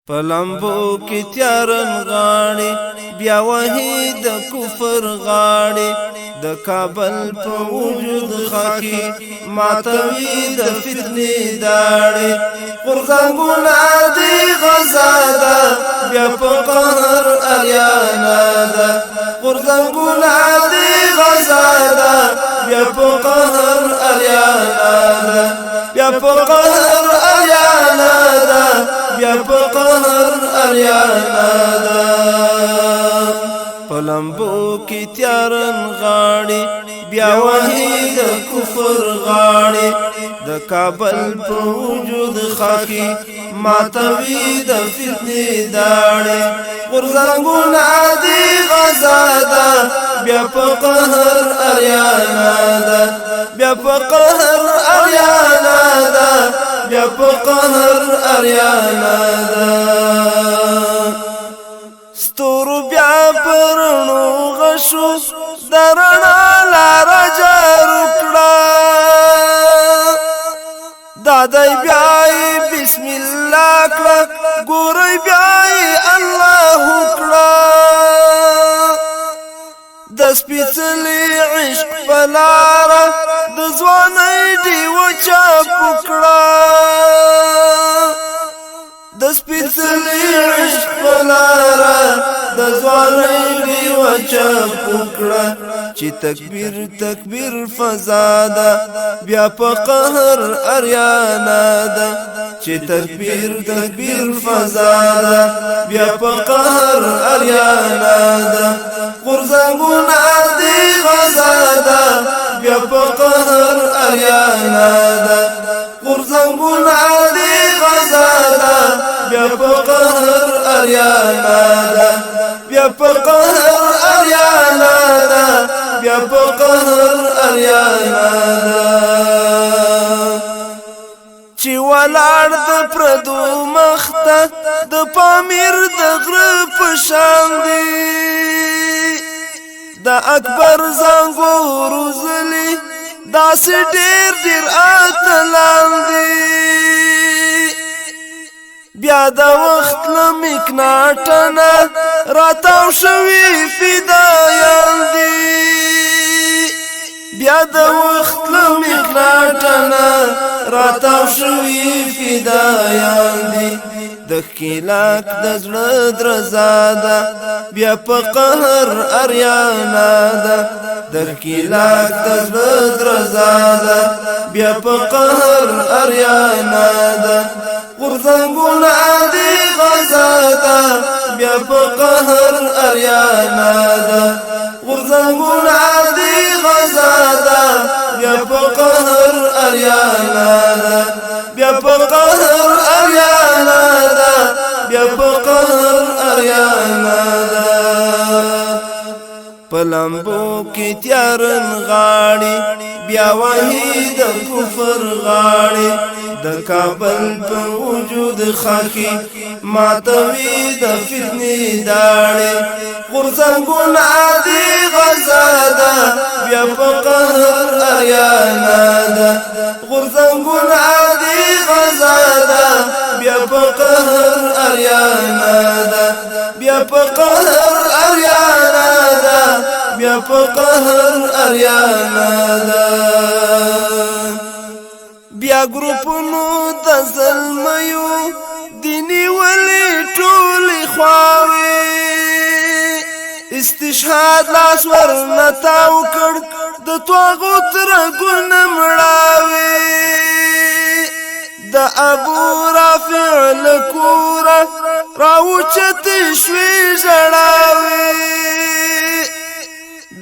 پلمبو کی تیارن غاړي بیا وحی د کفر غاړي د کابل په وجود خاکی ماتوي د فتنې داړي غرزنګونه دی غزاده بیا په قهر اریانا ده غرزنګونه دی غزاده بیا په قهر اریانا ده بیا په قهر اریانا ده بیا په قهر اریانا ده پلمبو کی تیارن غاړي بیا وحی د کفر غاړي د کابل په وجود خاکی ماتوي د فتنې داړي غرزنګونه دی غزاده بیا په قهر اریانا ده بیا په قهر اریانا ده بیا په قهر اریانا ده ستورو بیا پرونو غشو درنا لار جارو کړه دادای بیاي بسم الله کړه ګورې بیاي الله کړه د سپېڅلي عشق پلاره د ځوانۍ ډیوه چاپو کړه د سپېڅلي عشق پلاره د ځوانۍ ډیوه چاپو کړه چې تکبیر تکبیر فضا ده بیا په قهر اریانا ده چې تکبیر تکبیر فضا ده بیا په قهر اریانا ده غرزنګونه دی غزاده بیا په قهر اریانا ده غرزنګونه دی غزاده بیا په قهر اریانا ده بیا په قهر اریانا ده بیا په قهر اریانا ده چې ولاړ د پردو مخته د پامیر د غره په شان دی د اکبر زنګور زلی داسې ډېر ډېر اتلان دي بیا د وخت له مکناټنه راتاو شوي فدایان دي بیا د وخت له مکناټنه راتاو شوي فدایان دي د کلاک د زړه درزا ده بیا په قهر اریانا ده د کلاک د زړه درزا ده بیا په قهر اریانا ده غرزنګونه دی غزاده بیا په قهر اریانا ده غرزنګونه دی غزاده بیا په قهر اریانا ده بیا په قهر اریانا ده بیا په قهر اریانا ده پلمبو کی تیارن غاړي بیا وحی د کفر غاړي د کابل په وجود خاکی ماتوي د فتنې داړي غرزنګونه دی غزاده بیا په قهر اریانا ده غرزنګونه دی غزاده بیا په قهر اریانا ده بیا په قهر اریانا ده بیا په قهر اریانا ده بیا ګروپونو د ظلمیو دیني ولی ټولې خواوې استشهاد لاس ورنتاو کړ د طاغوت رګونه مړاوې د ابو رافع لکوره راوچتې شوې ژړاوې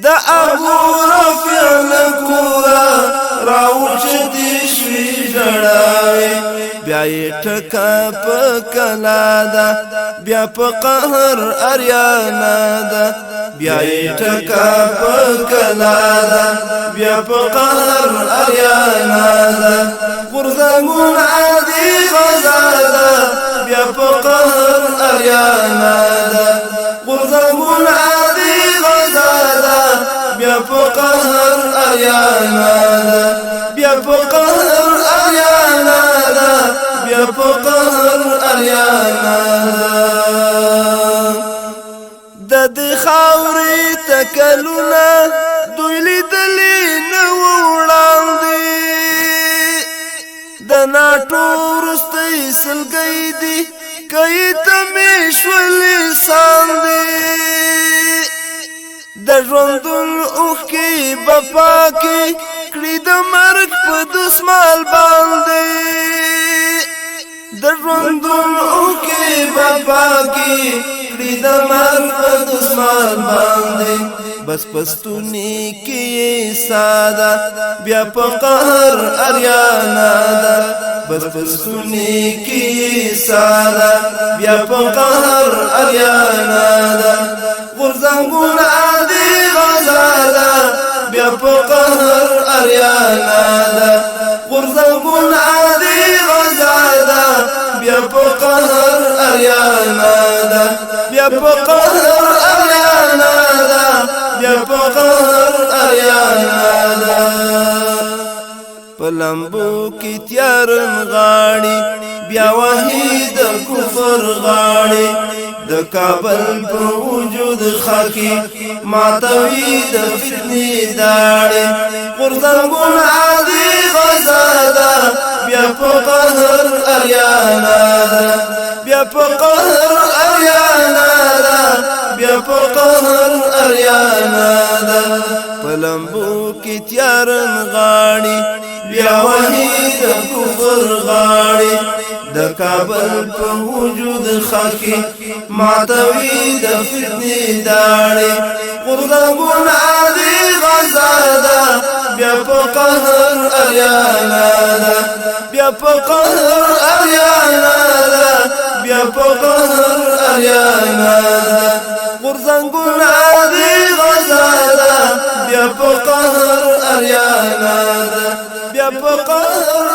د ابو رافع لکوره راوچتې شوې ژړاوې بیا یې ټکه په کلا ده بیا په قهر اریانا ده بیا یې ټکه په کلا ده بیا په قهر اریانا ده غرزنګونه دی غزاده بیا په قهر اریانا ده غرزنګونه دی غزاده بیا په قهر اریانا ده بیا په قهر اریانا ده بیا په قهر اریانا اریانا د دې خاورې تکلونه دوی لیدلې نه وړاندې د ناټو وروستی سلګۍ دي کوي ته مې شولې ساندې د ژوندون اوښکې به پاکې کړي د مرګ په دسمال باندې د ژوندون اوښکې به پاکې کړي د مرګ په دسمال باندې بس پستونی کې ساده بیا په قهر اریانا ده بس پستونی کې ساده بیا په قهر اریانا ده غرزنګون عادي غزاده بیا په قهر اریانا ده غرزنګون عادي غزاده بیا په قهر اریانا ده بیا په قهر اریانا ده بیا په قهر اریانا ده پلمبو کی تیارن غاړي بیا وحید کفر غاړي د کابل په وجود خاکی ماتوي د فتنې داړي غرزنګون عادي غزاده بیا په قهر اریانا ده بیا په قهر اریانا ده بیا په قهر اریانا ده پلمبو کی تیارن غاړي بیا وحید کفر غاړي د کابل په وجود خاکی ماتوي د فتنې داړي غرزنګون عادي غزاده بیا په قهر اریانا ده بیا په قهر اریانا ده بیا په قهر اریانا ده غرزنګون عادي غزاده بیا په قهر اریانا ده بیا په قهر